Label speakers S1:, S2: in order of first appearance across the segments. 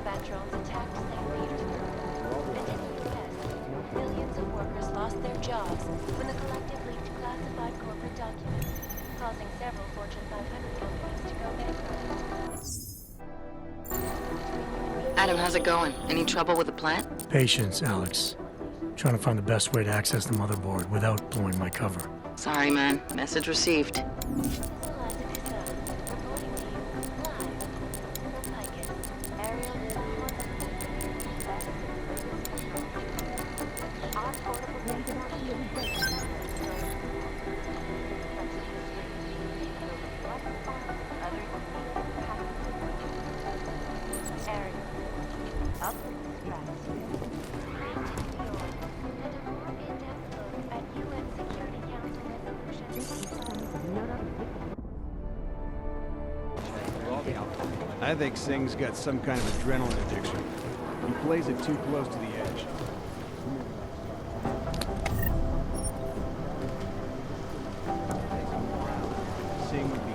S1: combat drones attacked St. Petersburg. And in the US, millions of workers lost their jobs when the collective leaked classified corporate documents, causing several Fortune 500 companies to go bankrupt.
S2: Adam, how's it going? Any trouble with the plant?
S3: Patience, Alex. Trying to find the best way to access the motherboard without blowing my cover.
S2: Sorry, man. Message received.
S4: I think Singh's got some kind of adrenaline addiction. He plays it too close to the edge. Singh would be...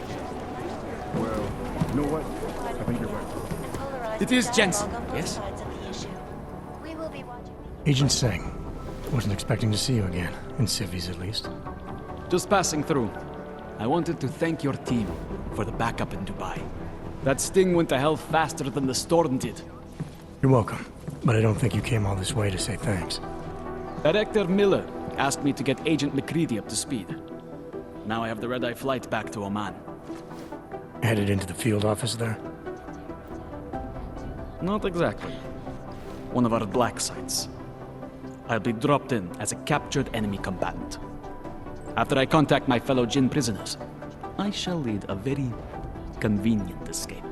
S4: Well, you know what? I think you're right.
S5: It is Jensen, yes?
S3: Agent Singh. Wasn't expecting to see you again. In civvies, at least.
S5: Just passing through. I wanted to thank your team for the backup in Dubai. That sting went to hell faster than the storm did.
S3: You're welcome. But I don't think you came all this way to say thanks.
S5: Director Miller asked me to get Agent McCready up to speed. Now I have the red-eye flight back to Oman.
S3: Headed into the field office there?
S5: Not exactly. One of our black sites. I'll be dropped in as a captured enemy combatant. After I contact my fellow Jinn prisoners, I shall lead a very convenient escape.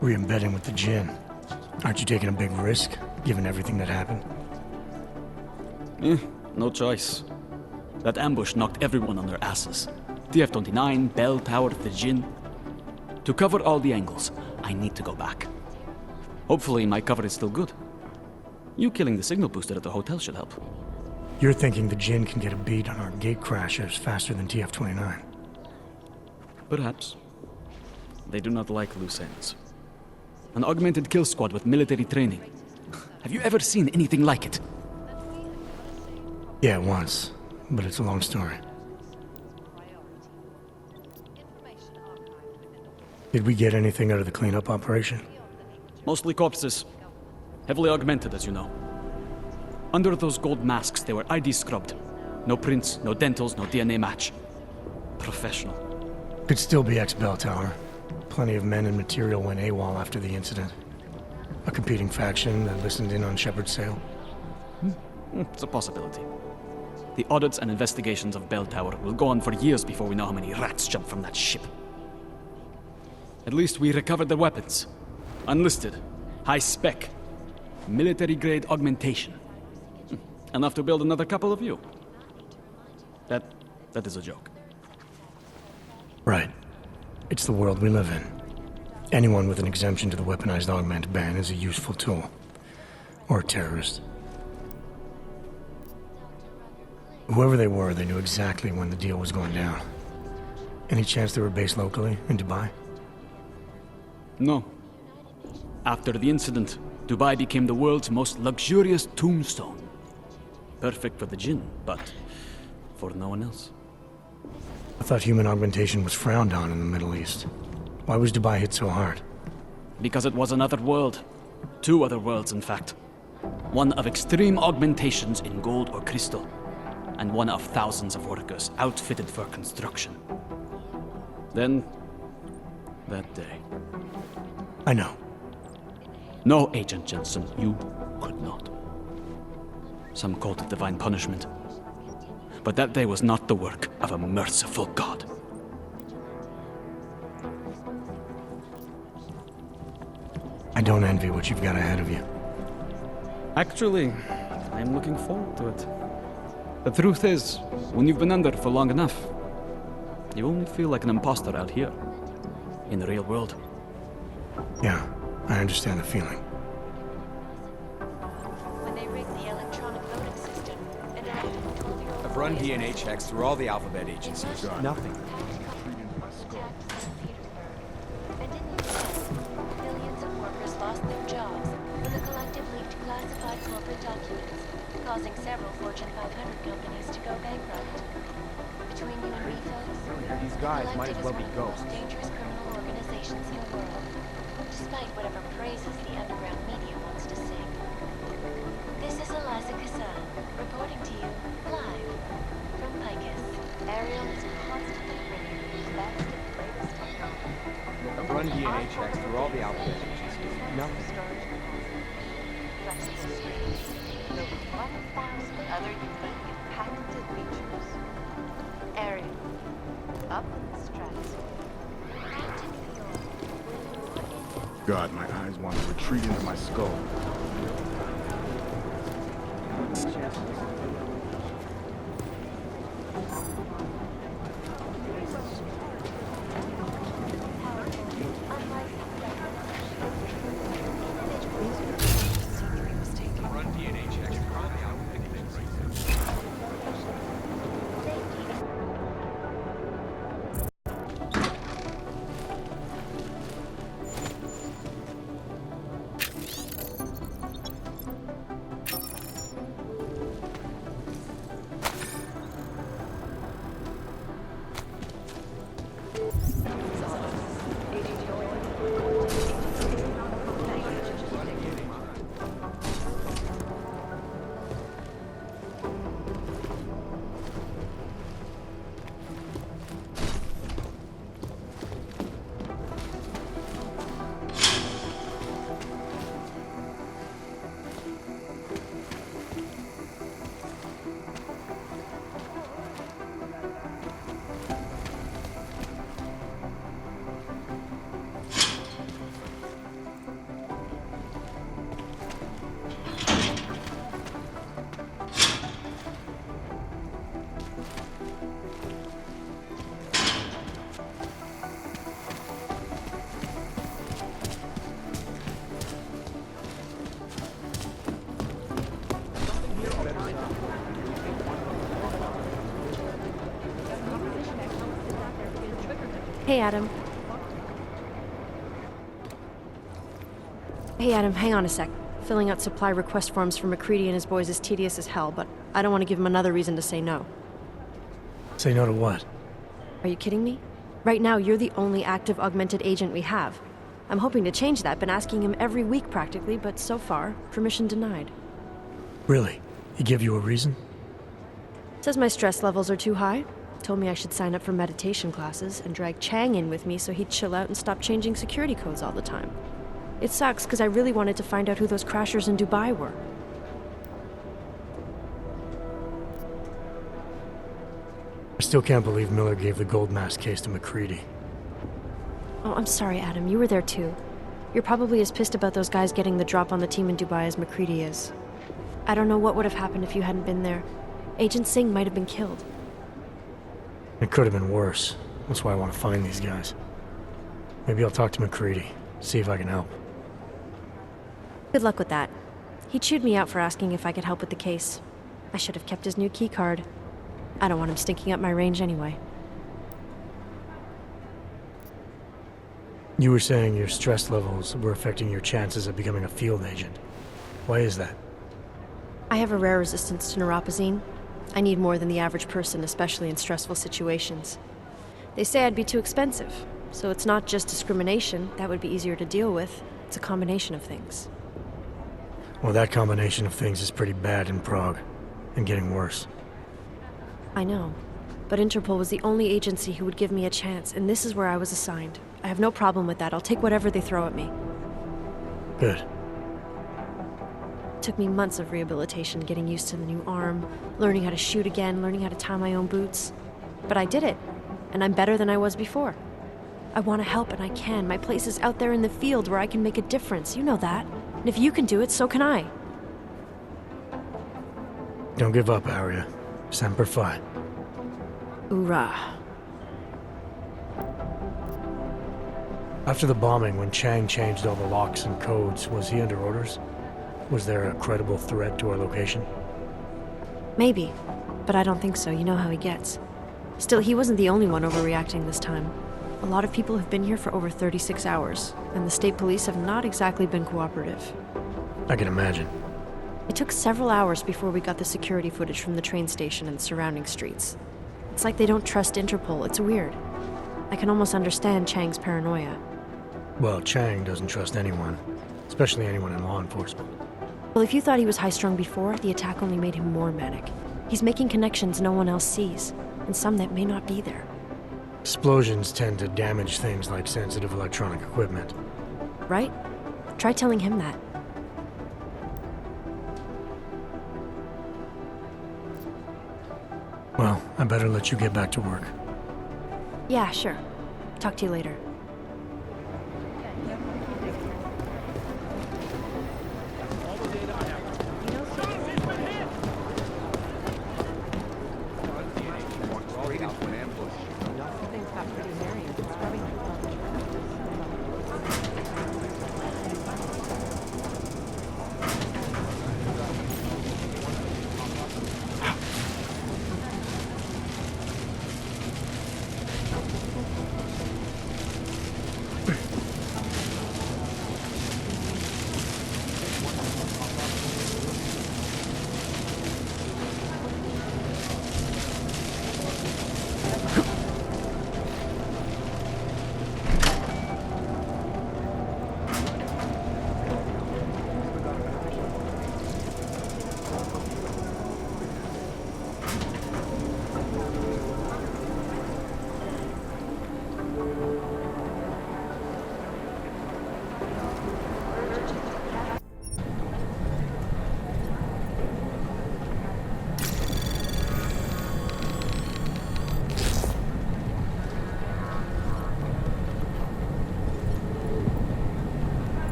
S3: Re-embedding with the Jinn. Aren't you taking a big risk, given everything that happened?
S5: No choice. That ambush knocked everyone on their asses. TF-29, Bell Tower, the Jinn. To cover all the angles, I need to go back. Hopefully my cover is still good. You killing the signal booster at the hotel should help.
S3: You're thinking the Jinn can get a beat on our gate crashers faster than TF-29.
S5: Perhaps. They do not like loose ends. An augmented kill squad with military training. Have you ever seen anything like it?
S3: Yeah, once. But it's a long story. Did we get anything out of the cleanup operation?
S5: Mostly corpses. Heavily augmented, as you know. Under those gold masks, they were ID scrubbed. No prints, no dentals, no DNA match. Professional.
S3: Could still be ex-Bell Tower. Plenty of men and material went AWOL after the incident. A competing faction that listened in on Shepard's sale.
S5: It's a possibility. The audits and investigations of Bell Tower will go on for years before we know how many rats jumped from that ship. At least we recovered their weapons. Unlisted. High spec. Military-grade augmentation. Enough to build another couple of you. That is a joke.
S3: Right. It's the world we live in. Anyone with an exemption to the weaponized augment ban is a useful tool. Or a terrorist. Whoever they were, they knew exactly when the deal was going down. Any chance they were based locally, in Dubai?
S5: No. After the incident, Dubai became the world's most luxurious tombstone. Perfect for the Jinn, but for no one else.
S3: I thought human augmentation was frowned on in the Middle East. Why was Dubai hit so hard?
S5: Because it was another world. Two other worlds, in fact. One of extreme augmentations in gold or crystal, and one of thousands of workers outfitted for construction. Then, that day.
S3: I know.
S5: No, Agent Jensen, you could not. Some called it divine punishment. But that day was not the work of a merciful God.
S3: I don't envy what you've got ahead of you.
S5: Actually, I'm looking forward to it. The truth is, when you've been under for long enough, you only feel like an imposter out here, in the real world.
S3: Yeah, I understand the feeling.
S1: When they rigged the electronic voting system and elected 12-year-old
S6: I've run DNA checks through all the alphabet agencies.
S4: Nothing.
S1: attacked St. Petersburg. And in the US, millions of workers causing several Fortune 500 companies to go bankrupt. Between you and me, folks,
S4: These guys
S1: the
S4: might as
S1: Collective
S4: well
S1: is
S4: be
S1: one of the
S4: ghosts.
S1: most dangerous criminal organizations in the world, despite whatever praises the underground media wants to sing. This is Eliza Kassan, reporting to you live from Picus. Ariel is constantly bringing you the best and latest technology.
S6: I've run DNA checks through all the alphabet agencies. Nothing.
S1: Flexible screens, filled with 1,000 other unique and patented features. Ariel, up in the stratosphere. Captain New York.
S4: God, my eyes want to retreat into my skull.
S6: Run DNA checks through all the alphabet agencies.
S7: Hey, Adam. Hey, Adam, hang on a sec. Filling out supply request forms for McCready and his boys is tedious as hell, but I don't want to give him another reason to say no.
S3: Say no to what?
S7: Are you kidding me? Right now, you're the only active augmented agent we have. I'm hoping to change that, been asking him every week practically, but so far, permission denied.
S3: Really? He give you a reason?
S7: Says my stress levels are too high. Told me I should sign up for meditation classes and drag Chang in with me so he'd chill out and stop changing security codes all the time. It sucks because I really wanted to find out who those crashers in Dubai were.
S3: I still can't believe Miller gave the gold mask case to McCready.
S7: Oh, I'm sorry, Adam. You were there too. You're probably as pissed about those guys getting the drop on the team in Dubai as McCready is. I don't know what would have happened if you hadn't been there. Agent Singh might have been killed.
S3: It could have been worse. That's why I want to find these guys. Maybe I'll talk to McCready, see if I can help.
S7: Good luck with that. He chewed me out for asking if I could help with the case. I should have kept his new key card. I don't want him stinking up my range anyway.
S3: You were saying your stress levels were affecting your chances of becoming a field agent. Why is that?
S7: I have a rare resistance to neuropozyne. I need more than the average person, especially in stressful situations. They say I'd be too expensive, so it's not just discrimination. That would be easier to deal with. It's a combination of things.
S3: Well, that combination of things is pretty bad in Prague, and getting worse.
S7: I know, but Interpol was the only agency who would give me a chance, and this is where I was assigned. I have no problem with that. I'll take whatever they throw at me.
S3: Good.
S7: It took me months of rehabilitation, getting used to the new arm, learning how to shoot again, learning how to tie my own boots. But I did it, and I'm better than I was before. I want to help, and I can. My place is out there in the field where I can make a difference. You know that. And if you can do it, so can I.
S3: Don't give up, Arya. Semper Fi.
S7: Hoorah.
S3: After the bombing, when Chang changed all the locks and codes, was he under orders? Was there a credible threat to our location?
S7: Maybe, but I don't think so. You know how he gets. Still, he wasn't the only one overreacting this time. A lot of people have been here for over 36 hours, and the state police have not exactly been cooperative.
S3: I can imagine.
S7: It took several hours before we got the security footage from the train station and surrounding streets. It's like they don't trust Interpol. It's weird. I can almost understand Chang's paranoia.
S3: Well, Chang doesn't trust anyone, especially anyone in law enforcement.
S7: Well, if you thought he was high-strung before, the attack only made him more manic. He's making connections no one else sees, and some that may not be there.
S3: Explosions tend to damage things like sensitive electronic equipment.
S7: Right? Try telling him that.
S3: Well, I better let you get back to work.
S7: Yeah, sure. Talk to you later.
S6: Straight out to an ambush.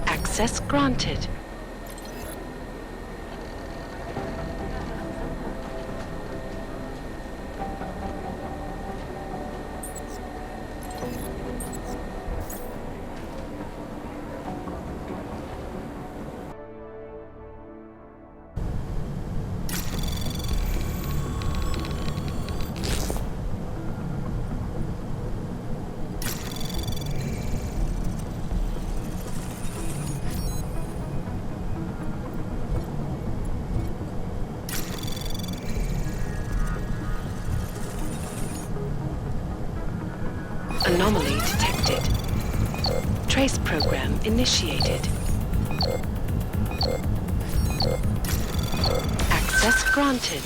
S2: Access granted. Anomaly detected. Trace program initiated. Access granted.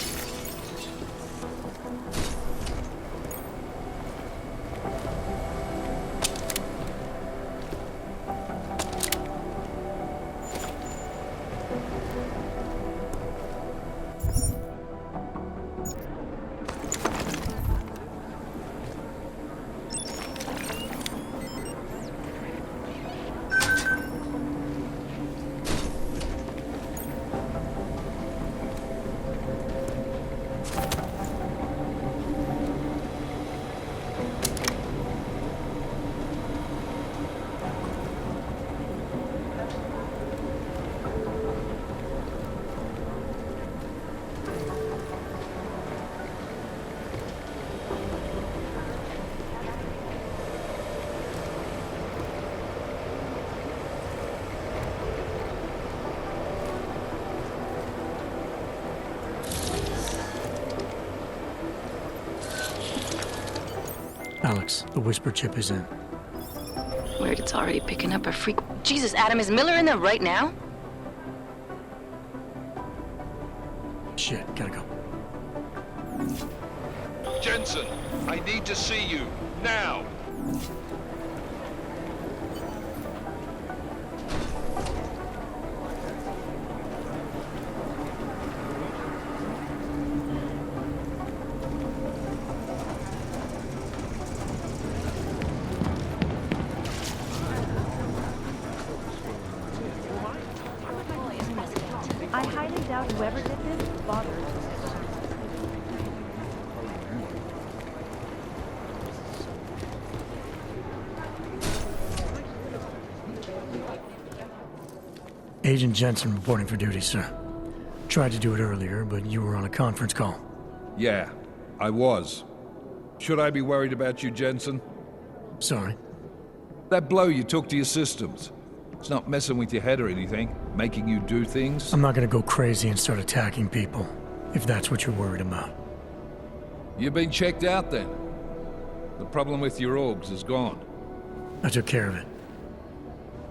S3: Alex, the whisper chip is in.
S2: Word, it's already picking up a freak. Jesus, Adam, is Miller in there right now?
S3: Shit, gotta go.
S8: Jensen, I need to see you, now!
S9: I highly doubt whoever did this bothered.
S3: Agent Jensen reporting for duty, sir. Tried to do it earlier, but you were on a conference call.
S8: Yeah, I was. Should I be worried about you, Jensen?
S3: Sorry.
S8: That blow you took to your systems. It's not messing with your head or anything, making you do things.
S3: I'm not gonna go crazy and start attacking people, if that's what you're worried about.
S8: You've been checked out then. The problem with your orgs is gone.
S3: I took care of it.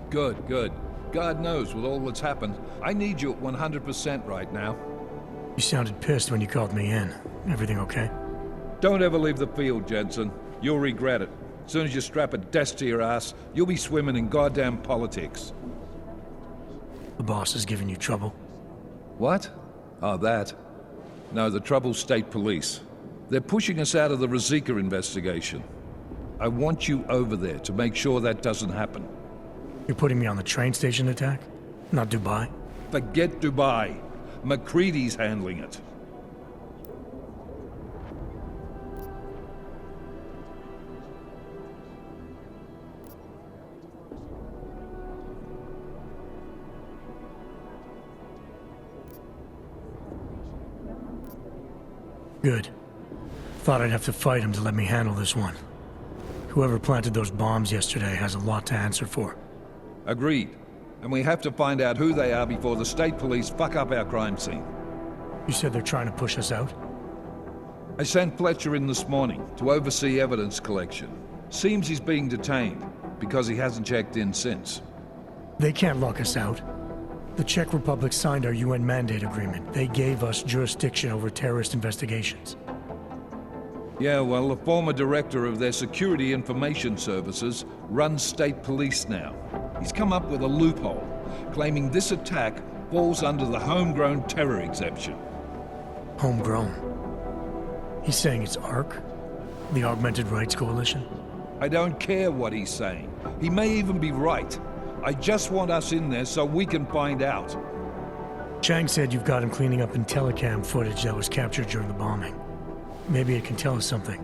S8: Good, good. God knows with all that's happened, I need you at 100% right now.
S3: You sounded pissed when you called me in. Everything okay?
S8: Don't ever leave the field, Jensen. You'll regret it. As soon as you strap a desk to your ass, you'll be swimming in goddamn politics.
S3: The boss is giving you trouble?
S8: What? Oh, that. No, the trouble's state police. They're pushing us out of the Ruzicka investigation. I want you over there to make sure that doesn't happen.
S3: You're putting me on the train station attack? Not Dubai?
S8: Forget Dubai. McCready's handling it.
S3: Good. Thought I'd have to fight him to let me handle this one. Whoever planted those bombs yesterday has a lot to answer for.
S8: Agreed. And we have to find out who they are before the state police fuck up our crime scene.
S3: You said they're trying to push us out?
S8: I sent Fletcher in this morning to oversee evidence collection. Seems he's being detained because he hasn't checked in since.
S3: They can't lock us out. The Czech Republic signed our UN mandate agreement. They gave us jurisdiction over terrorist investigations.
S8: Yeah, well, the former director of their security information services runs state police now. He's come up with a loophole, claiming this attack falls under the homegrown terror exemption.
S3: Homegrown? He's saying it's ARC? The Augmented Rights Coalition?
S8: I don't care what he's saying. He may even be right. I just want us in there so we can find out.
S3: Chang said you've got him cleaning up Intellicam footage that was captured during the bombing. Maybe it can tell us something.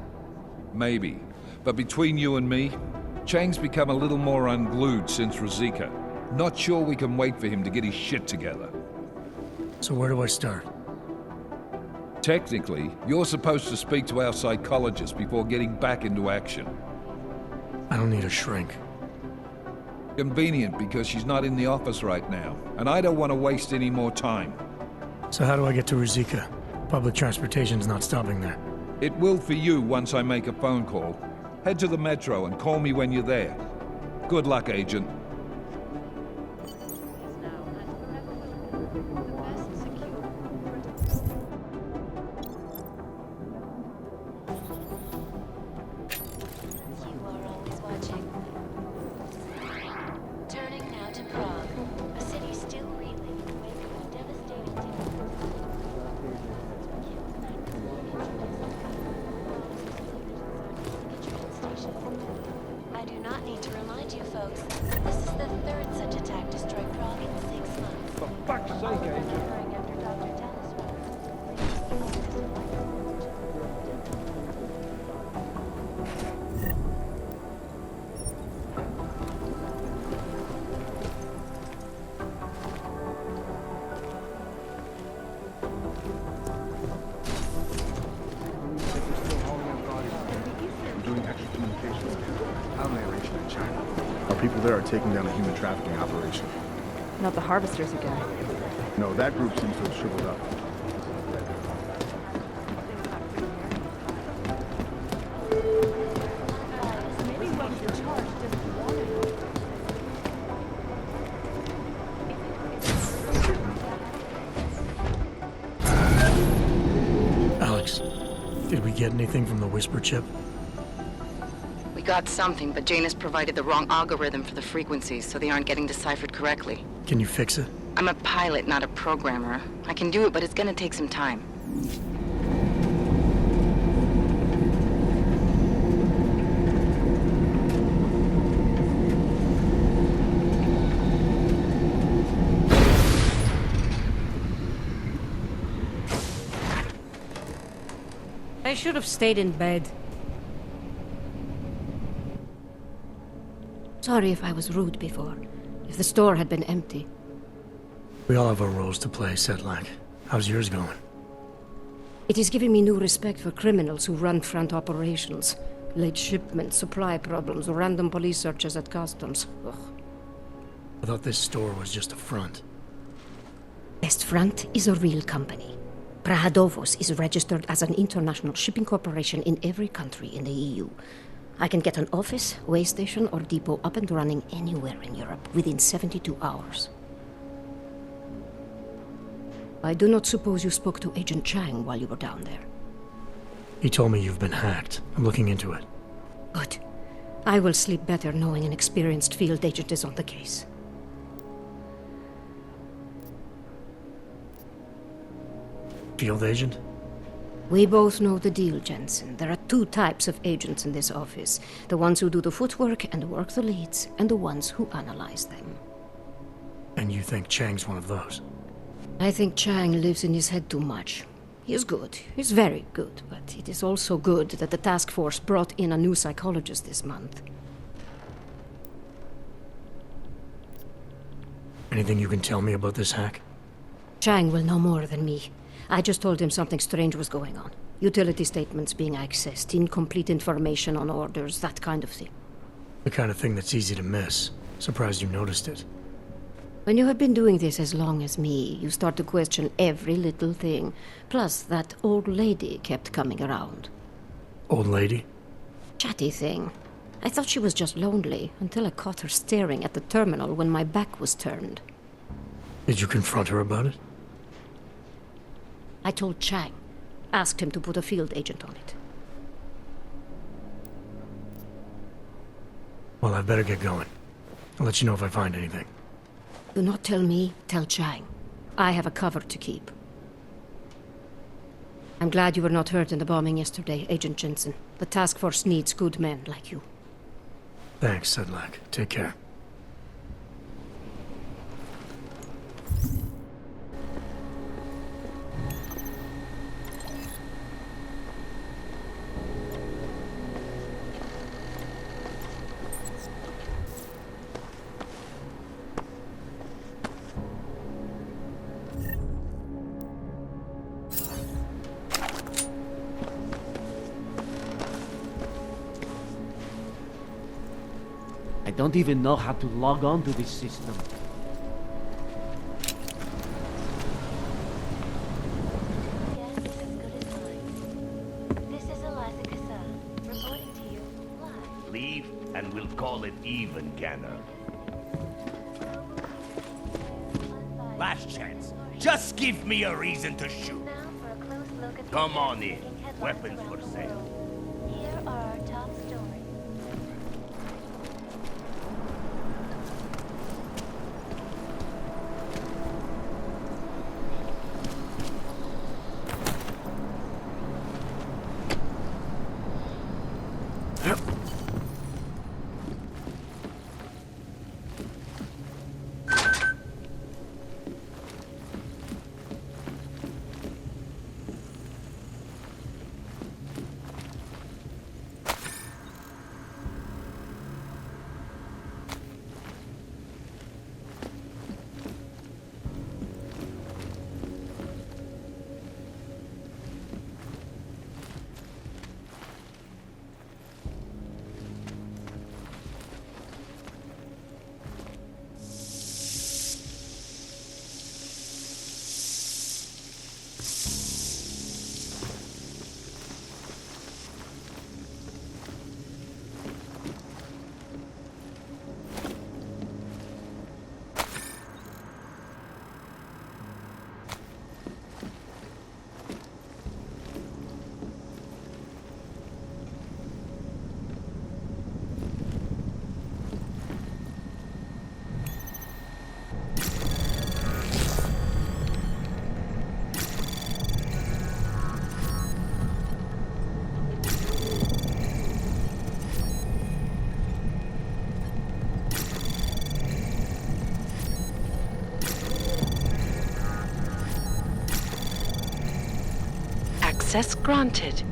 S8: Maybe. But between you and me, Chang's become a little more unglued since Ruzicka. Not sure we can wait for him to get his shit together.
S3: So where do I start?
S8: Technically, you're supposed to speak to our psychologist before getting back into action.
S3: I don't need a shrink.
S8: Convenient because she's not in the office right now, and I don't want to waste any more time.
S3: So how do I get to Ruzicka? Public transportation's not stopping there.
S8: It will for you once I make a phone call. Head to the metro and call me when you're there. Good luck, Agent.
S1: You are always watching. Turning now to Prague, a city still reeling in the wake of a devastating I do not need to remind you folks, this is the third such attack to strike Prague in 6 months.
S8: For fuck's sake, Agent!
S1: Occurring after Dr. Dallas
S4: I'm doing extra communications. How narration in China. Our people there are taking down a human trafficking operation.
S9: Not the harvesters again.
S4: No, that group seems to have shriveled up.
S9: Maybe whoever's in charge doesn't want it.
S3: Alex, did we get anything from the Whisper chip?
S2: We got something, but Jane has provided the wrong algorithm for the frequencies, so they aren't getting deciphered correctly.
S3: Can you fix it?
S2: I'm a pilot, not a programmer. I can do it, but it's gonna take some time.
S10: I should have stayed in bed.
S11: Sorry if I was rude before. If the store had been empty.
S3: We all have our roles to play, Sedlak. How's yours going?
S10: It is giving me new respect for criminals who run front operations. Late shipments, supply problems, random police searches at customs. Ugh.
S3: I thought this store was just a front.
S10: Best Front is a real company. Prahadovos is registered as an international shipping corporation in every country in the EU. I can get an office, way station, or depot up and running anywhere in Europe within 72 hours. I do not suppose you spoke to Agent Chang while you were down there.
S3: He told me you've been hacked. I'm looking into it.
S10: Good. I will sleep better knowing an experienced field agent is on the case.
S3: Field agent?
S10: We both know the deal, Jensen. There are two types of agents in this office. The ones who do the footwork and work the leads, and the ones who analyze them.
S3: And you think Chang's one of those?
S10: I think Chang lives in his head too much. He is good. He's very good. But it is also good that the task force brought in a new psychologist this month.
S3: Anything you can tell me about this hack?
S10: Chang will know more than me. I just told him something strange was going on. Utility statements being accessed, incomplete information on orders, that kind of thing.
S3: The kind of thing that's easy to miss. Surprised you noticed it.
S10: When you have been doing this as long as me, you start to question every little thing. Plus, that old lady kept coming around.
S3: Old lady?
S10: Chatty thing. I thought she was just lonely, until I caught her staring at the terminal when my back was turned.
S3: Did you confront her about it?
S10: I told Chang. Asked him to put a field agent on it.
S3: Well, I'd better get going. I'll let you know if I find anything.
S10: Do not tell me, tell Chang. I have a cover to keep. I'm glad you were not hurt in the bombing yesterday, Agent Jensen. The task force needs good men like you.
S3: Thanks, Sedlak. Take care.
S11: I don't even know how to log on to this system.
S1: Yes, as good as mine. This is Eliza Kassan, reporting to you live.
S12: Leave, and we'll call it even, Canner. Last chance. Just give me a reason to shoot.
S1: Now for a close look at the
S12: Come on in.
S1: making headlines
S12: Weapons
S1: around
S12: for
S1: the
S12: sale.
S1: world. Here are our top stories.
S2: Access granted.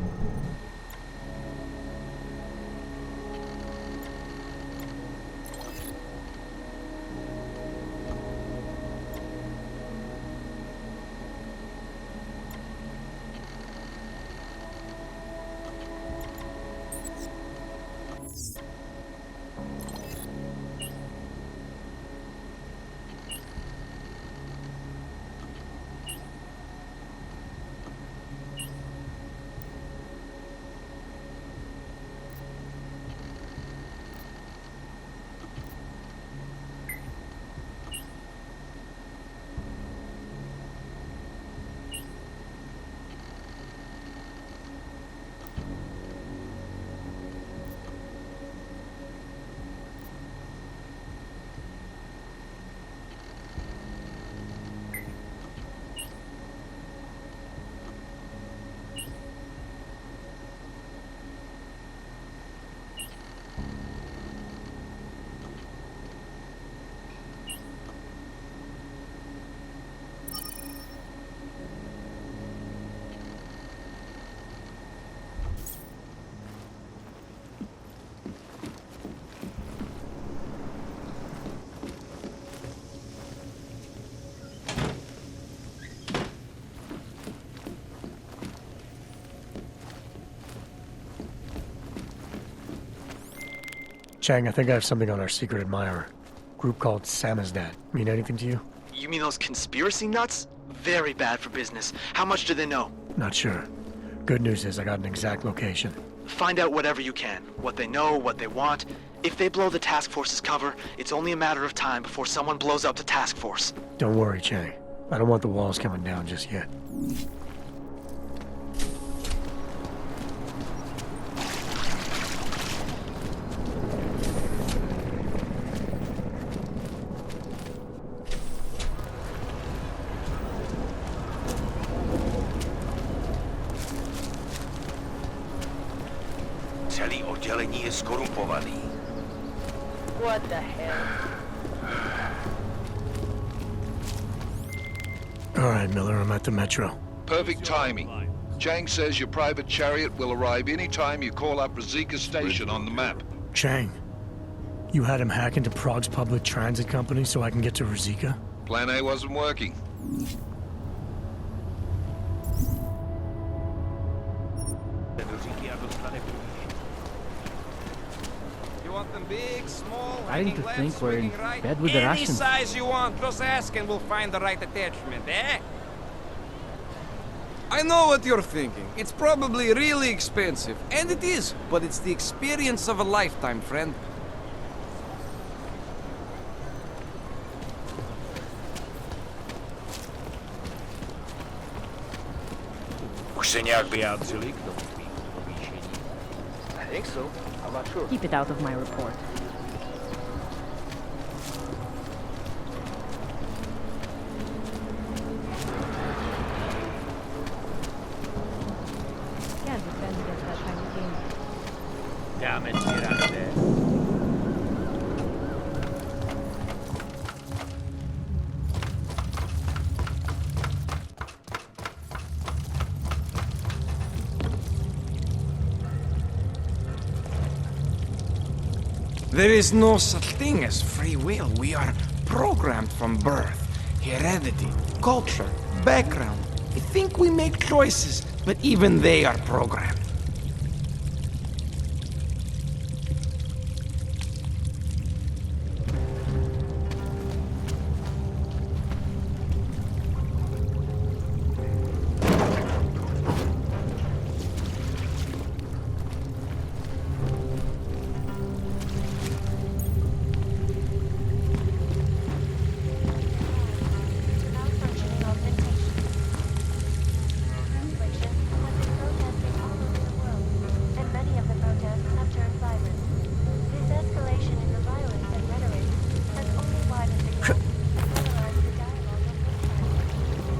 S3: Chang, I think I have something on our secret admirer. Group called Samizdat. Mean anything to you?
S13: You mean those conspiracy nuts? Very bad for business. How much do they know?
S3: Not sure. Good news is I got an exact location.
S13: Find out whatever you can. What they know, what they want. If they blow the task force's cover, it's only a matter of time before someone blows up the task force.
S3: Don't worry, Chang. I don't want the walls coming down just yet.
S12: Celý oddělení je skorumpovaný.
S1: What the hell?
S3: All right, Miller, I'm at the metro.
S8: Perfect timing. Chang says your private chariot will arrive any time you call up Rizika Station on the map.
S3: Chang, you had him hack into Prague's public transit company so I can get to Rizika?
S8: Plan A wasn't working.
S6: Big, small,
S11: Starting to think we're in bed with the
S6: Any
S11: Russians.
S6: size you want, just ask and we'll find the right attachment, eh? I know what you're thinking. It's probably really expensive. And it is, but it's the experience of a lifetime, friend.
S12: Už se nějak vyjádřili k tomu tvým povýšení?
S6: I think so. I'm not sure.
S9: Keep it out of my report. Can't defend against that kind of game.
S12: Dáme ti rande.
S6: There is no such thing as free will. We are programmed from birth. Heredity, culture, background. We think we make choices, but even they are programmed.
S1: Malfunctioning augmentation. Translation has been protesting all over the world, and many of the protests have turned violent. This escalation in the violence and rhetoric has only widened the gap and polarized the dialogue of both sides.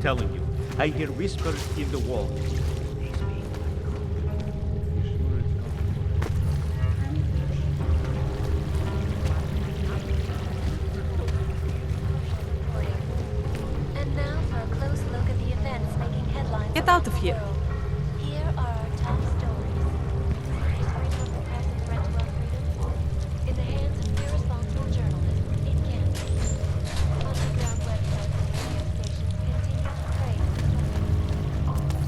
S12: telling you. I hear whispers in the walls.
S1: And now for a close look at the events making headlines.
S9: Get out of here.
S1: Here are our top stories. Is freedom of the press a threat to our freedom? In the hands of irresponsible journalists, it can be. Underground websites and radio stations continue to prey on the public.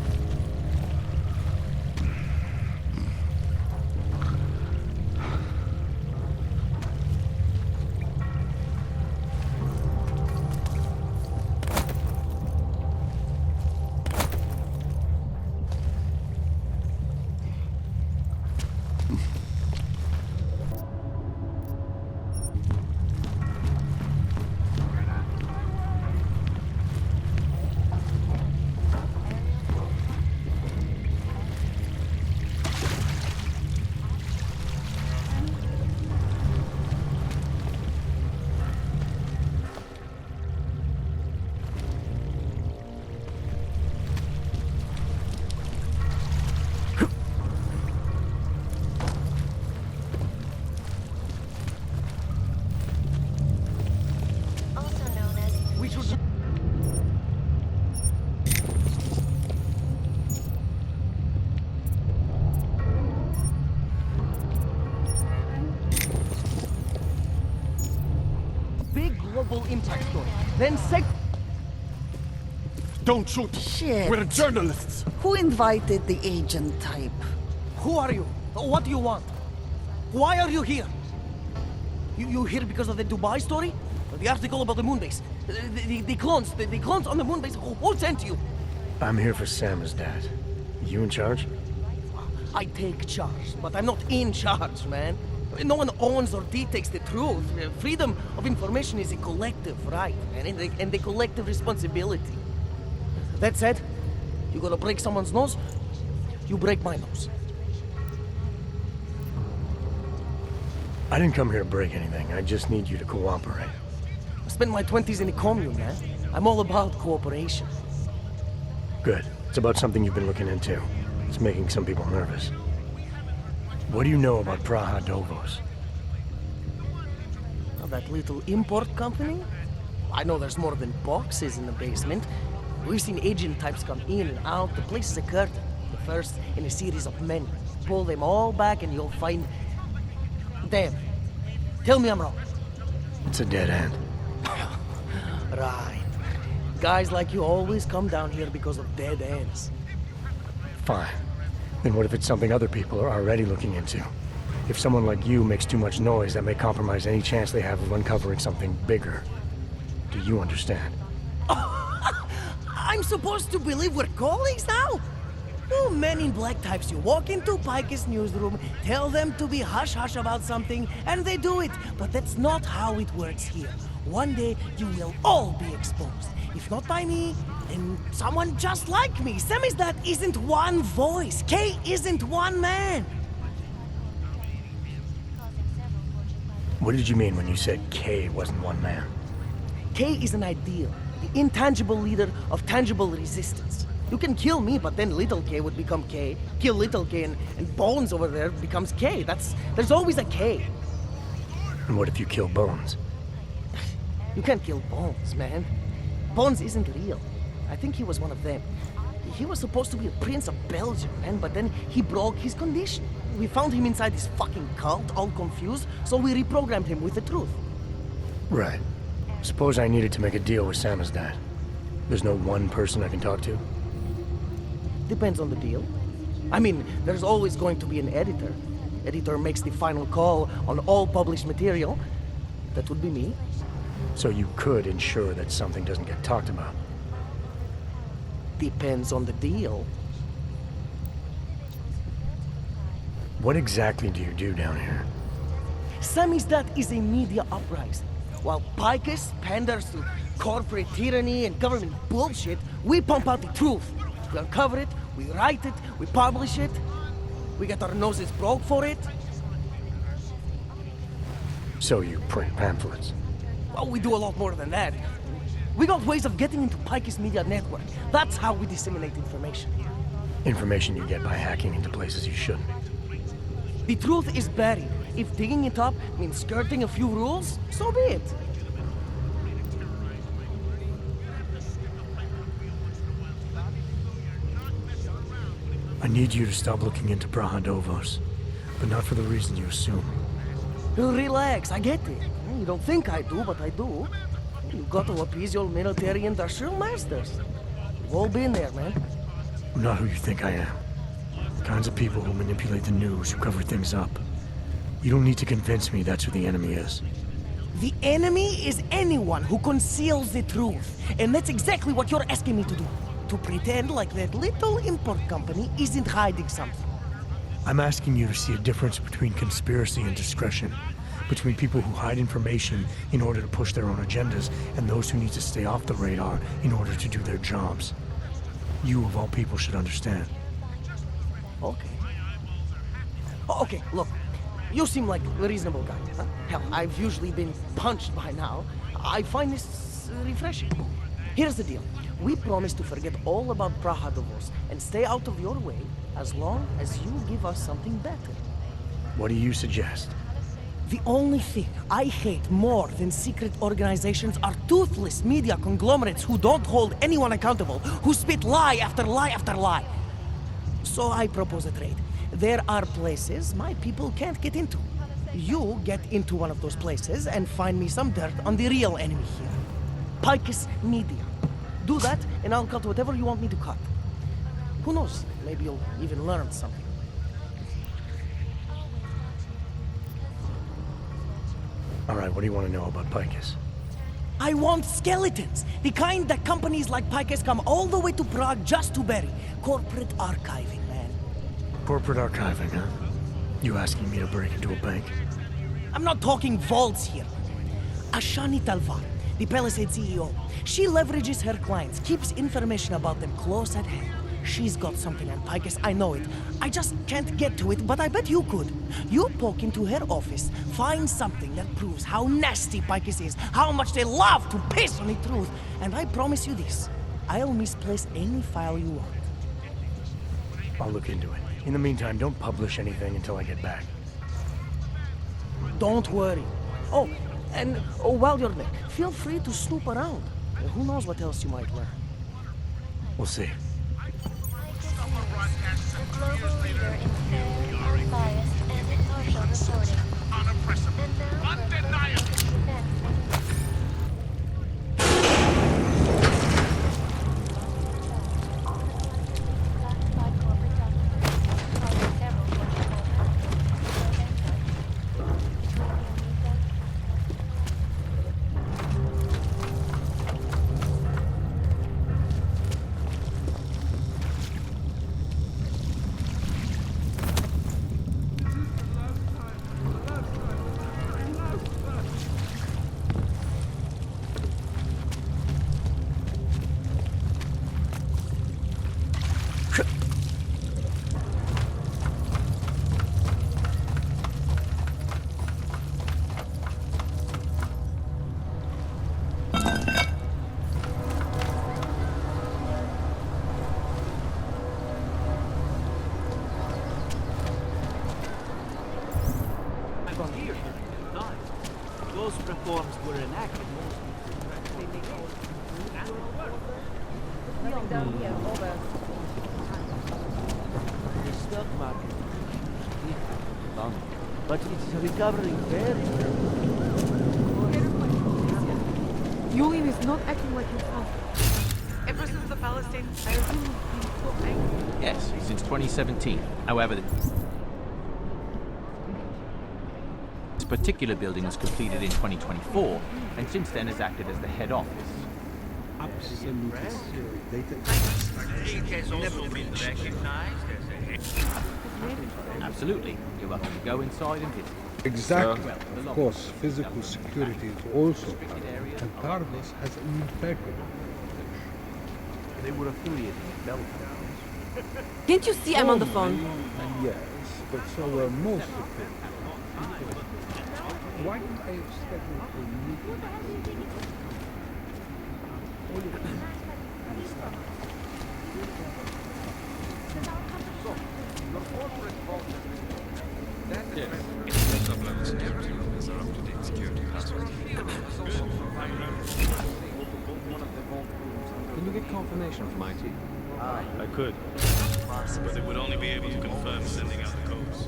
S1: Also known as
S12: We should...
S14: Big global impact story. Then
S4: Don't shoot!
S14: Shit.
S4: We're journalists!
S14: Who invited the agent type? Who are you? What do you want? Why are you here? You here because of the Dubai story? The article about the moon base? The clones on the moon base? Who sent you?
S3: I'm here for Samizdat. You in charge?
S14: I take charge, but I'm not in charge, man. No one owns or dictates the truth. Freedom of information is a collective right, man, and a collective responsibility. That said, you gonna break someone's nose, you break my nose.
S3: I didn't come here to break anything. I just need you to cooperate.
S14: I spent my 20s in a commune, man. I'm all about cooperation.
S3: Good. It's about something you've been looking into. It's making some people nervous. What do you know about Praha Dovos?
S14: Now, that little import company? I know there's more than boxes in the basement. We've seen agent types come in and out. The place is a curtain. The first in a series of men. Pull them all back and you'll find... Damn. Tell me I'm wrong.
S3: It's a dead end.
S14: Right. Guys like you always come down here because of dead ends.
S3: Fine. Then what if it's something other people are already looking into? If someone like you makes too much noise, that may compromise any chance they have of uncovering something bigger. Do you understand?
S14: I'm supposed to believe we're colleagues now? You men in black types, you walk into Pike's newsroom, tell them to be hush-hush about something, and they do it. But that's not how it works here. One day, you will all be exposed. If not by me, then someone just like me. Samizdat isn't one voice. K isn't one man.
S3: What did you mean when you said K wasn't one man?
S14: K is an ideal, the intangible leader of tangible resistance. You can kill me, but then little K would become K. Kill little K and Bones over there becomes K. There's always a K.
S3: And what if you kill Bones?
S14: You can't kill Bones, man. Bones isn't real. I think he was one of them. He was supposed to be a prince of Belgium, man, but then he broke his condition. We found him inside this fucking cult, all confused, so we reprogrammed him with the truth.
S3: Right. Suppose I needed to make a deal with Samizdat. There's no one person I can talk to?
S14: Depends on the deal. I mean, there's always going to be an editor. Editor makes the final call on all published material. That would be me.
S3: So you could ensure that something doesn't get talked about?
S14: Depends on the deal.
S3: What exactly do you do down here?
S14: Samizdat is a media uprising. While Picus panders to corporate tyranny and government bullshit, we pump out the truth. We uncover it, we write it, we publish it. We get our noses broke for it.
S3: So you print pamphlets?
S14: Well, we do a lot more than that. We got ways of getting into Pike's media network. That's how we disseminate information.
S3: Information you get by hacking into places you shouldn't.
S14: The truth is buried. If digging it up means skirting a few rules, so be it.
S3: I need you to stop looking into Brahadovos, but not for the reason you assume.
S14: Relax, I get it. You don't think I do, but I do. You got to appease your military industrial masters. We've all been there, man.
S3: I'm not who you think I am. The kinds of people who manipulate the news, who cover things up. You don't need to convince me that's who the enemy is.
S14: The enemy is anyone who conceals the truth. And that's exactly what you're asking me to do. To pretend like that little import company isn't hiding something.
S3: I'm asking you to see a difference between conspiracy and discretion. Between people who hide information in order to push their own agendas and those who need to stay off the radar in order to do their jobs. You, of all people, should understand.
S14: Okay. Okay, look. You seem like a reasonable guy, huh? Hell, I've usually been punched by now. I find this refreshing. Here's the deal. We promise to forget all about Brahadovos and stay out of your way as long as you give us something better.
S3: What do you suggest?
S14: The only thing I hate more than secret organizations are toothless media conglomerates who don't hold anyone accountable, who spit lie after lie after lie. So I propose a trade. There are places my people can't get into. You get into one of those places and find me some dirt on the real enemy here. Pike's Media. Do that, and I'll cut whatever you want me to cut. Who knows? Maybe you'll even learn something.
S3: All right, what do you want to know about Picus?
S14: I want skeletons! The kind that companies like Picus come all the way to Prague just to bury. Corporate archiving, man.
S3: Corporate archiving, huh? You asking me to break into a bank?
S14: I'm not talking vaults here. Ashani Talvar, the Palisade CEO, she leverages her clients, keeps information about them close at hand. She's got something on Picus, I know it. I just can't get to it, but I bet you could. You poke into her office, find something that proves how nasty Picus is, how much they love to piss on the truth, and I promise you this, I'll misplace any file you want.
S3: I'll look into it. In the meantime, don't publish anything until I get back.
S14: Don't worry. Oh, and while you're there, feel free to snoop around. Who knows what else you might learn.
S3: We'll see.
S1: The global leader in fair, unbiased, and impartial reporting. And now for undeniable events. Classified corporate documents causing several
S11: Those reforms were enacted
S9: Down here, over.
S11: the stock market. But it's recovering very
S9: Julian is not acting like himself. Ever since the Palestine, I assume he's been so angry.
S15: Yes, since 2017. However, this particular building was completed in 2024, and since then has acted as the head office. Absolutely. You're welcome to go inside and visit.
S8: Exactly. Of course, physical security is also part of it, and Tarvis has an impeccable.
S11: They were affiliated with Belfast.
S9: Can't you see I'm on the phone?
S8: Yes, but so were most of them. Why didn't I schedule a meeting?
S16: Can you get confirmation from IT?
S17: I could, but it would only be able to confirm sending out the codes.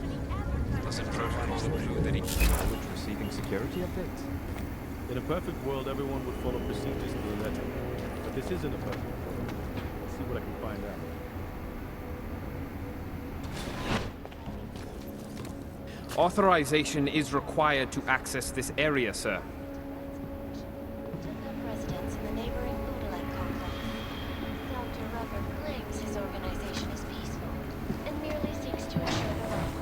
S17: Doesn't protocol include any
S16: Which receiving security updates?
S17: In a perfect world, everyone would follow procedures to the letter. But this isn't a perfect world. Let's see what I can find out.
S6: Authorization is required to access this area, sir.
S1: Residents in the neighboring Udalek complex. Dr. Rubber claims his organization is peaceful and merely seeks to ensure the right.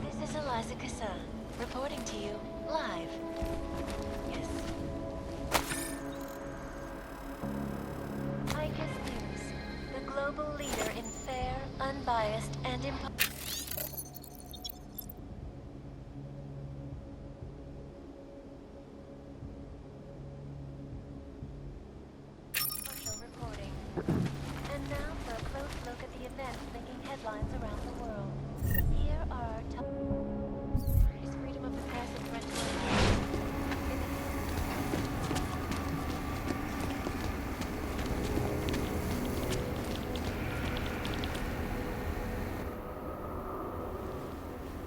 S1: This is Eliza Kassan, reporting to you live. Yes. Icus News, the global leader in fair, unbiased, and impartial reporting. And now for a close look at the events making headlines around the world. Here are our top... Is freedom of the press and threat to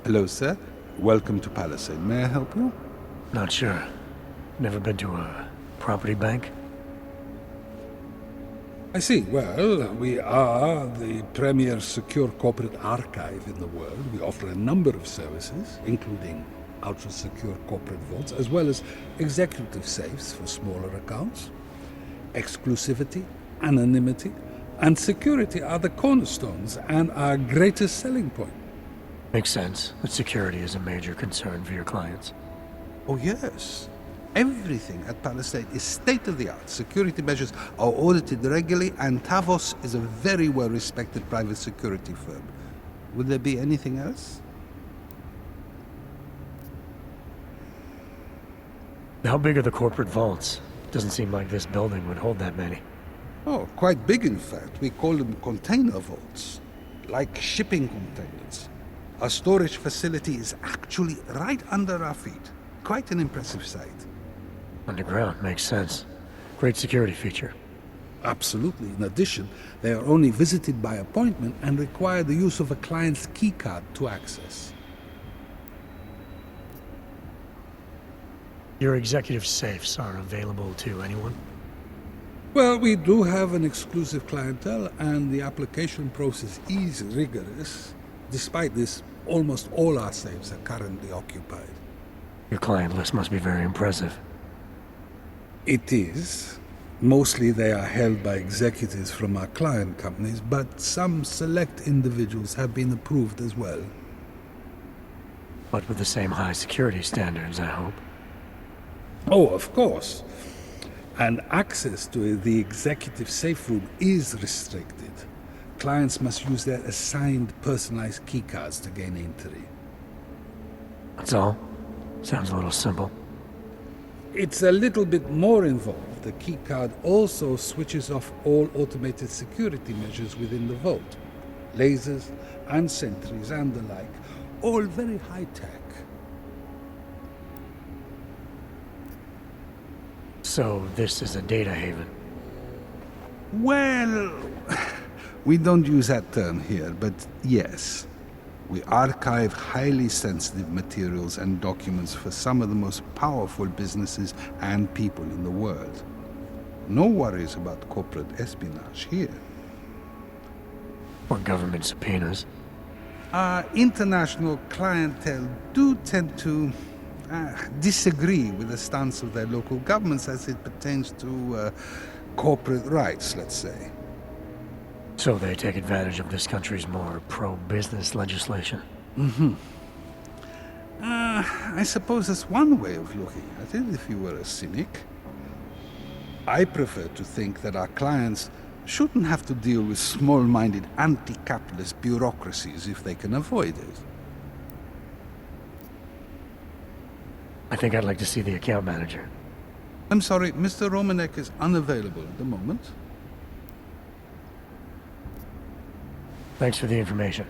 S18: Hello, sir. Welcome to Palisade. May I help you?
S3: Not sure. Never been to a property bank?
S8: I see. Well, we are the premier secure corporate archive in the world. We offer a number of services, including ultra-secure corporate vaults, as well as executive safes for smaller accounts. Exclusivity, anonymity, and security are the cornerstones and our greatest selling point.
S3: Makes sense that security is a major concern for your clients.
S18: Oh, yes. Everything at Palisade is state-of-the-art. Security measures are audited regularly, and Tavos is a very well-respected private security firm. Would there be anything else?
S3: How big are the corporate vaults? Doesn't seem like this building would hold that many.
S18: Oh, quite big, in fact. We call them container vaults, like shipping containers. Our storage facility is actually right under our feet. Quite an impressive sight.
S3: Underground, makes sense. Great security feature.
S8: Absolutely. In addition, they are only visited by appointment and require the use of a client's keycard to access.
S3: Your executive safes are available to anyone?
S8: Well, we do have an exclusive clientele, and the application process is rigorous. Despite this, almost all our safes are currently occupied.
S3: Your client list must be very impressive.
S8: It is. Mostly they are held by executives from our client companies, but some select individuals have been approved as well.
S3: But with the same high security standards, I hope.
S8: Oh, of course. And access to the executive safe room is restricted. Clients must use their assigned personalized keycards to gain entry.
S3: That's all? Sounds a little simple.
S8: It's a little bit more involved. The keycard also switches off all automated security measures within the vault. Lasers and sentries and the like. All very high-tech.
S3: So this is a data haven?
S18: Well, we don't use that term here, but yes. We archive highly sensitive materials and documents for some of the most powerful businesses and people in the world. No worries about corporate espionage here.
S3: Or government subpoenas?
S18: Our international clientele do tend to disagree with the stance of their local governments as it pertains to corporate rights, let's say.
S3: So they take advantage of this country's more pro-business legislation?
S18: Mm-hmm. I suppose that's one way of looking at it, if you were a cynic. I prefer to think that our clients shouldn't have to deal with small-minded anti-capitalist bureaucracies if they can avoid it.
S3: I think I'd like to see the account manager.
S18: I'm sorry, Mr. Romanek is unavailable at the moment.
S3: Thanks for the information.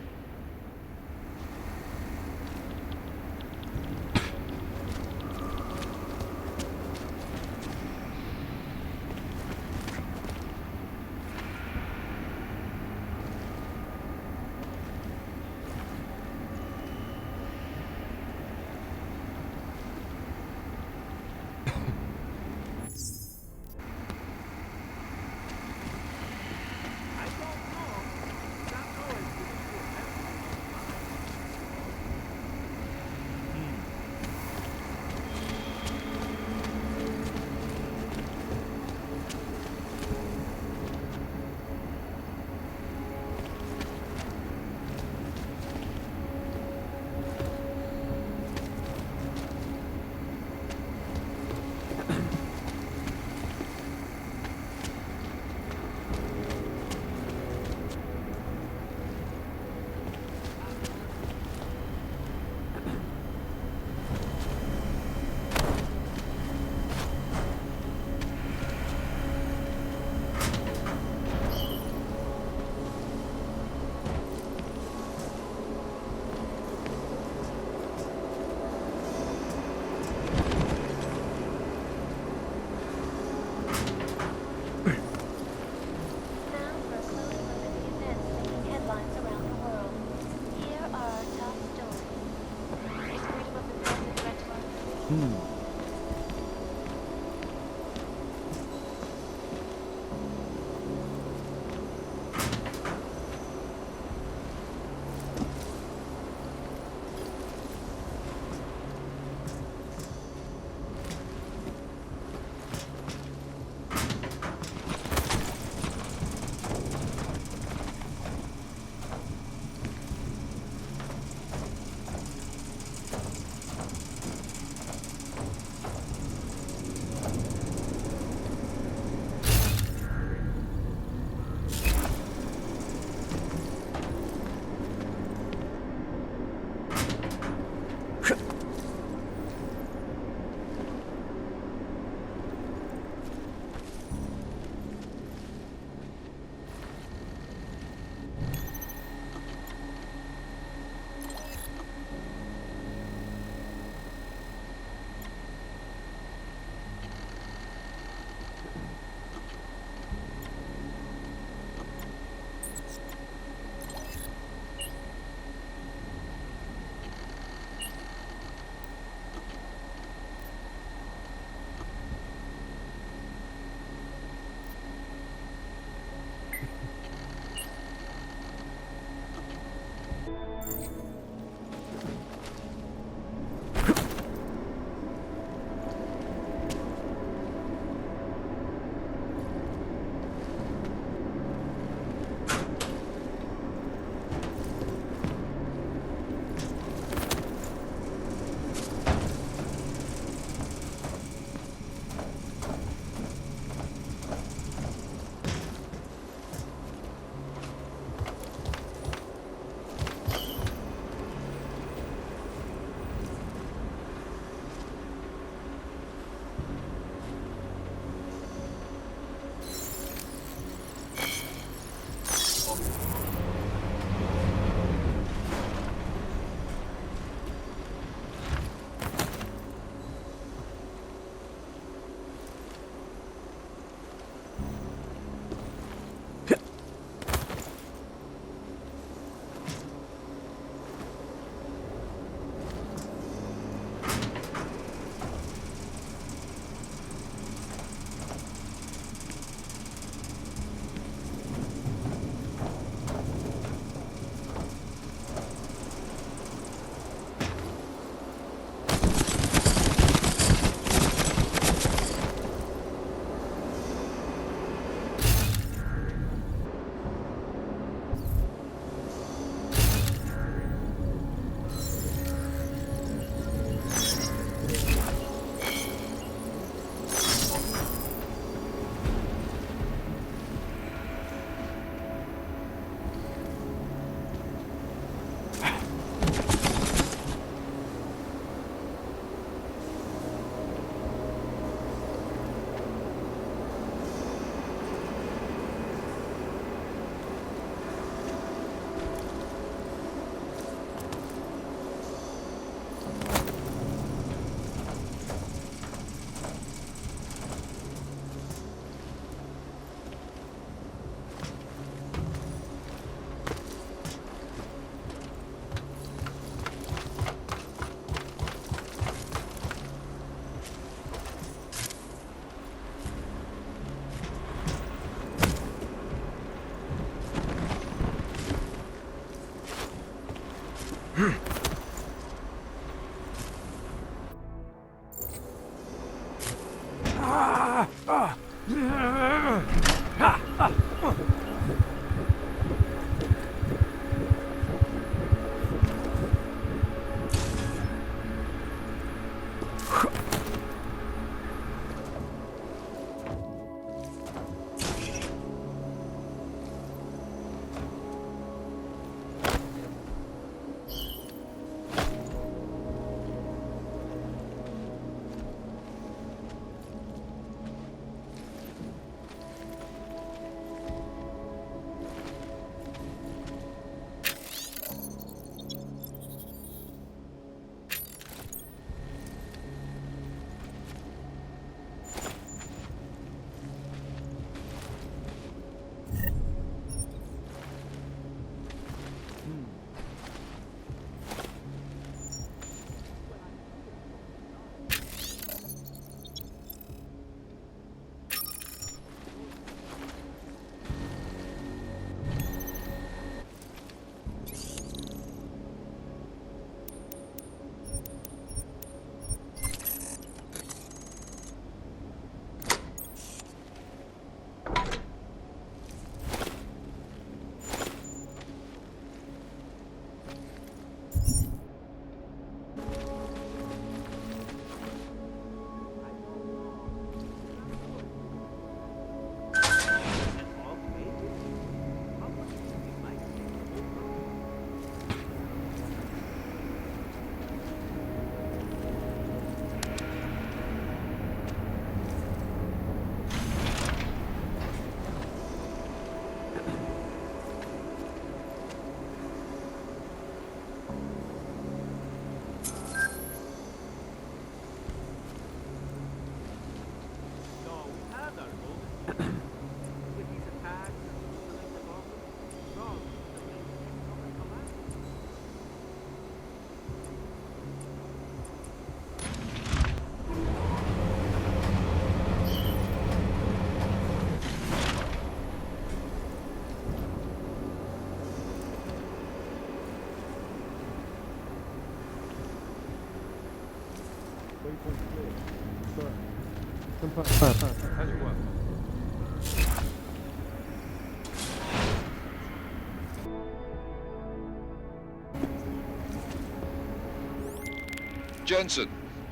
S8: Jensen,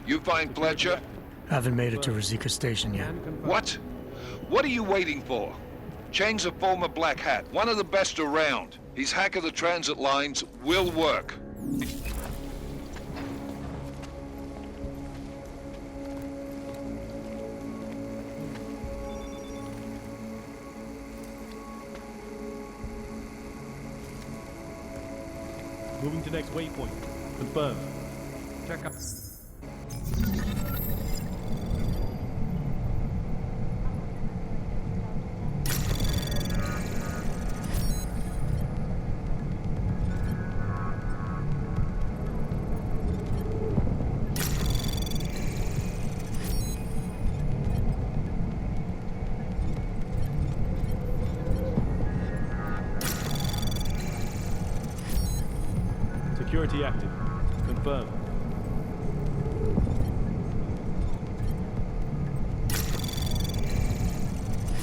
S8: you find Fletcher?
S3: Haven't made it to Rosika Station yet.
S8: What? What are you waiting for? Chang's a former Black Hat, one of the best around. His hack of the transit lines will work.
S17: Moving to next waypoint. Confirmed. Check up. Security active. Confirmed.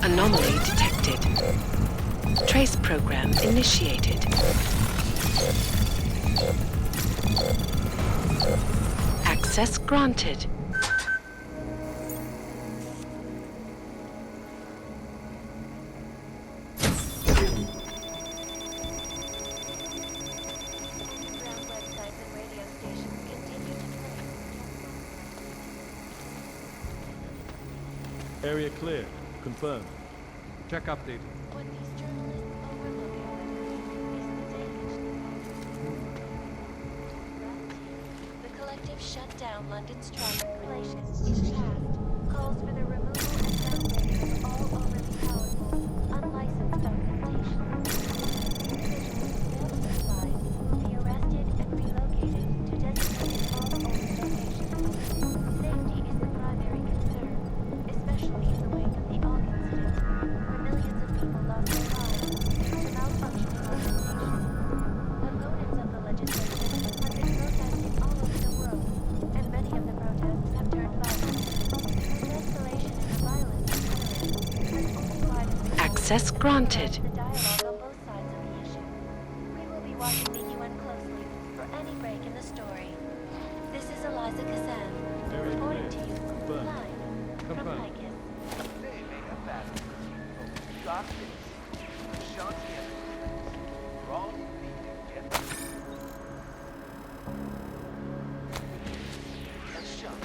S19: Anomaly detected. Trace program initiated. Access granted.
S17: Area clear. Confirmed. Check update.
S1: What these journalists overlook, however, is the danger. The collective shut down London's traffic relations in the past. Calls for the removal and downloading of all overly powerful, unlicensed documentation. Individuals failed to comply will be arrested and relocated to designated all-owned locations. Safety is the primary concern, especially in the wake of the Aug incident, where millions of people lost their lives due to malfunctioning organizations. Opponents of the legislation
S19: Access granted.
S1: The dialogue on both sides of the issue. We will be watching the UN closely for any break in the story. This is Eliza Kazan, reporting to you live from Lycus.
S12: They may have battled for justice. Shots here. Wrong leading yet. A shot.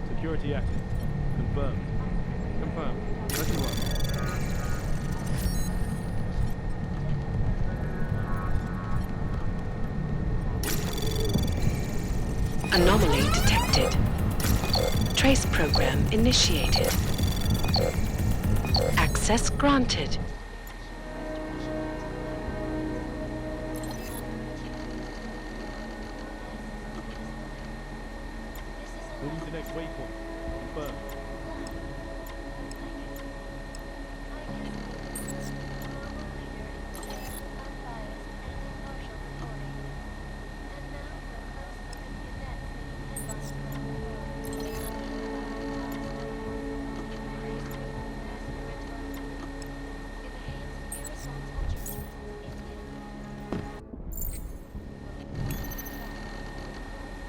S17: Security active. Confirmed. Confirmed. Ready to work.
S19: Anomaly detected. Trace program initiated. Access granted.
S17: Moving to next waypoint. Confirmed.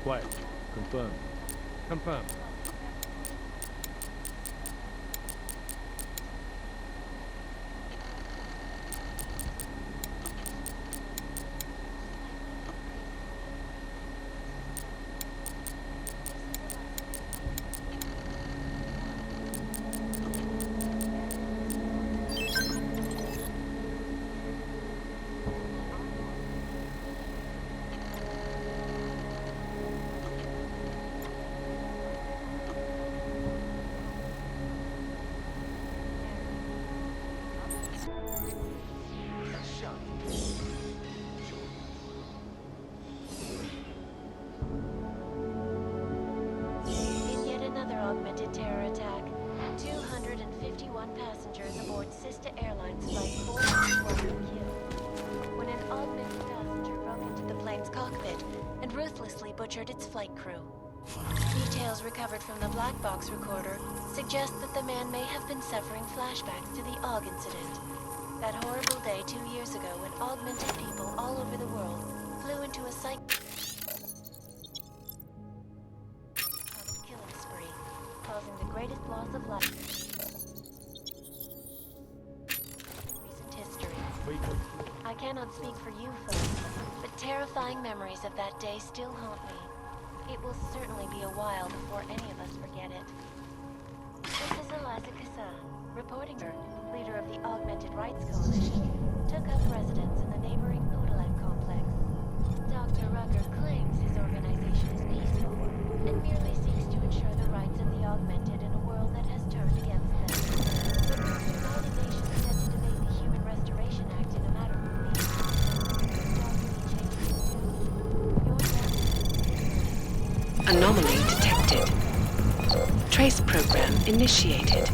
S17: Quiet. Confirmed. Confirmed.
S1: In yet another augmented terror attack, 251 passengers aboard Sister Airlines Flight 461 were killed when an augmented passenger broke into the plane's cockpit and ruthlessly butchered its flight crew. Details recovered from the black box recorder suggest that the man may have been suffering flashbacks to the AUG incident. That horrible day 2 years ago when augmented people all over the world flew into a killing spree, causing the greatest loss of life in recent history. I cannot speak for you folks, but terrifying memories of that day still haunt me. It will certainly be a while before any of us forget it. This is Eliza Kazan, reporting her, leader of the Augmented Rights Coalition, took up residence in the neighboring Odalet complex. Dr. Rucker claims his organization is peaceful and merely seeks to ensure the rights of the augmented in a world that has turned against them. But the United Nations set to debate the Human Restoration Act in a matter of weeks.
S19: Anomaly detected. Trace program initiated.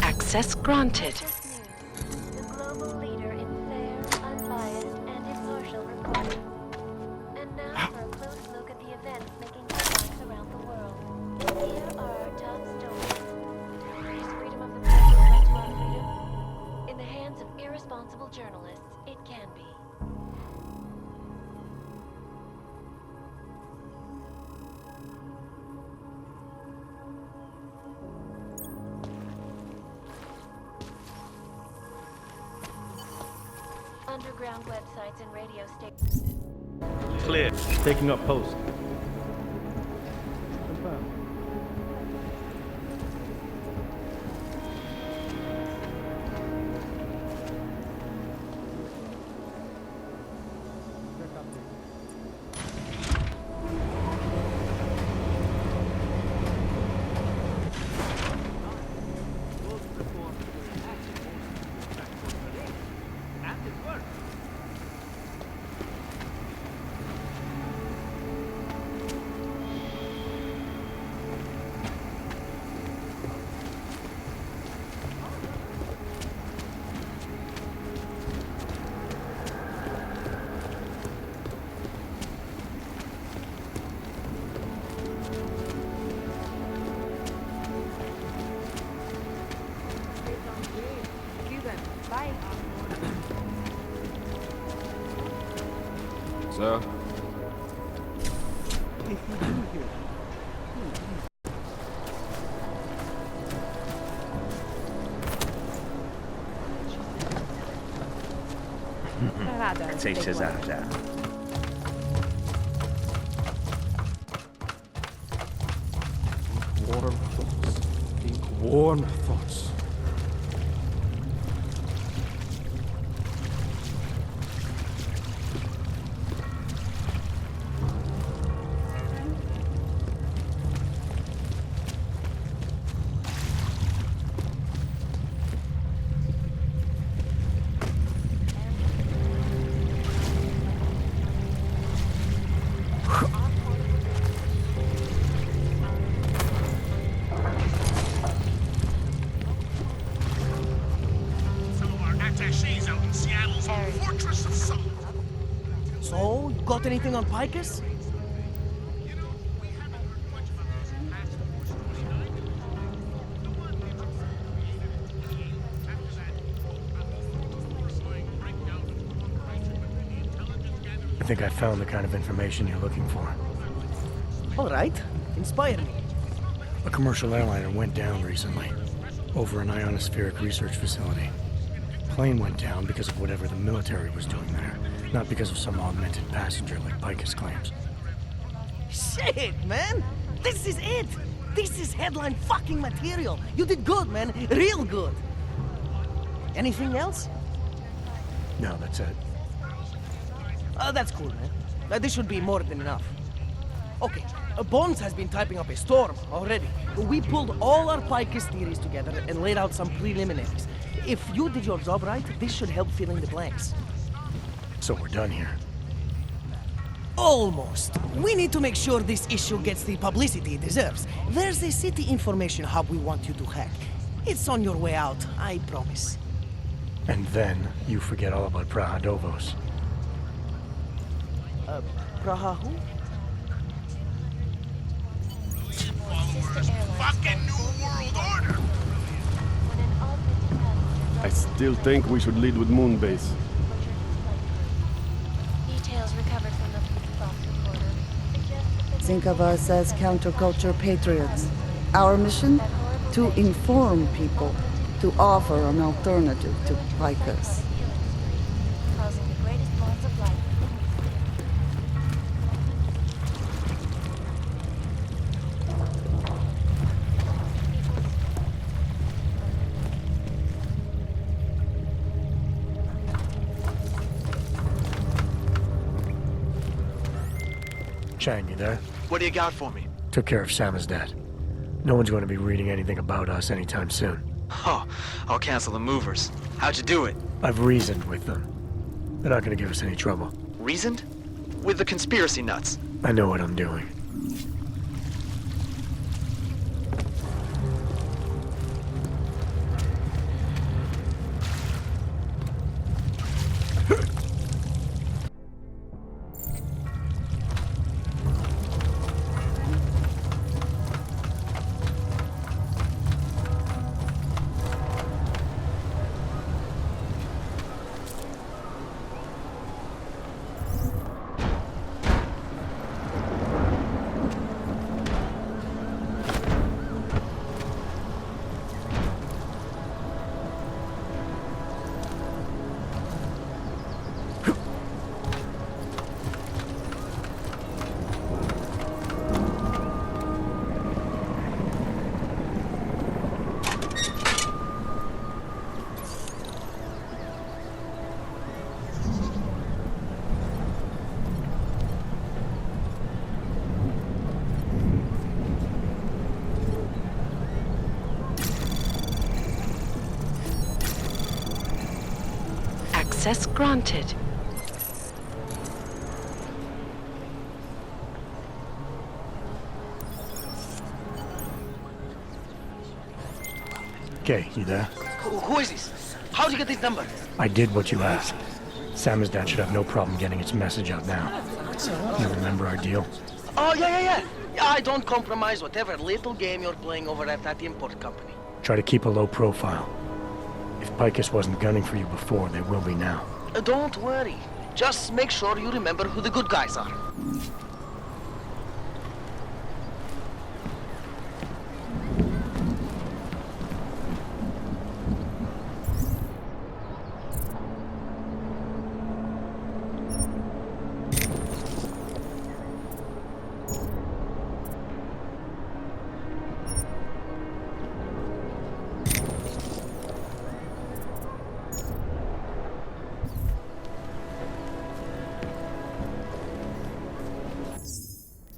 S19: Access granted.
S1: The global leader in fair, unbiased, and impartial reporting. And now for a close look at the events making headlines around the world. Here are our top stories. Is freedom of the press a threat to our freedom? In the hands of irresponsible journalists, it can be. Underground websites and radio stations.
S17: Clear. Taking up post. Confirmed.
S16: Sir?
S12: Say Samizdat.
S16: Warm thoughts. Think warm thoughts.
S14: So, you got anything on Picus?
S3: I think I found the kind of information you're looking for.
S14: All right, inspire me.
S3: A commercial airliner went down recently, over an ionospheric research facility. Plane went down because of whatever the military was doing there, not because of some augmented passenger like Picus claims.
S14: Shit, man! This is it! This is headline fucking material! You did good, man! Real good! Anything else?
S3: No, that's it.
S14: That's cool, man. This should be more than enough. Okay, Bones has been typing up a storm already. We pulled all our Picus theories together and laid out some preliminaries. If you did your job right, this should help fill in the blanks.
S3: So we're done here.
S14: Almost. We need to make sure this issue gets the publicity it deserves. There's a city information hub we want you to hack. It's on your way out, I promise.
S3: And then you forget all about Prahadovos.
S14: Praha who?
S12: Fucking New World Order!
S16: I still think we should lead with Moonbase.
S1: Details recovered from the Fox reporter suggest that
S20: Think of us as counterculture patriots. Our mission? To inform people, to offer an alternative to Picus.
S1: causing the greatest loss of life.
S3: Chang, you there?
S13: What do you got for me?
S3: Took care of Samizdat. No one's going to be reading anything about us anytime soon.
S13: Oh, I'll cancel the movers. How'd you do it?
S3: I've reasoned with them. They're not going to give us any trouble.
S13: Reasoned? With the conspiracy nuts.
S3: I know what I'm doing.
S19: Access granted.
S3: Okay, you there?
S14: Who is this? How'd you get this number?
S3: I did what you asked. Samizdat should have no problem getting its message out now. You remember our deal?
S14: Oh, yeah. Yeah, I don't compromise whatever little game you're playing over at that import company.
S3: Try to keep a low profile. If Picus wasn't gunning for you before, they will be now.
S14: Don't worry. Just make sure you remember who the good guys are.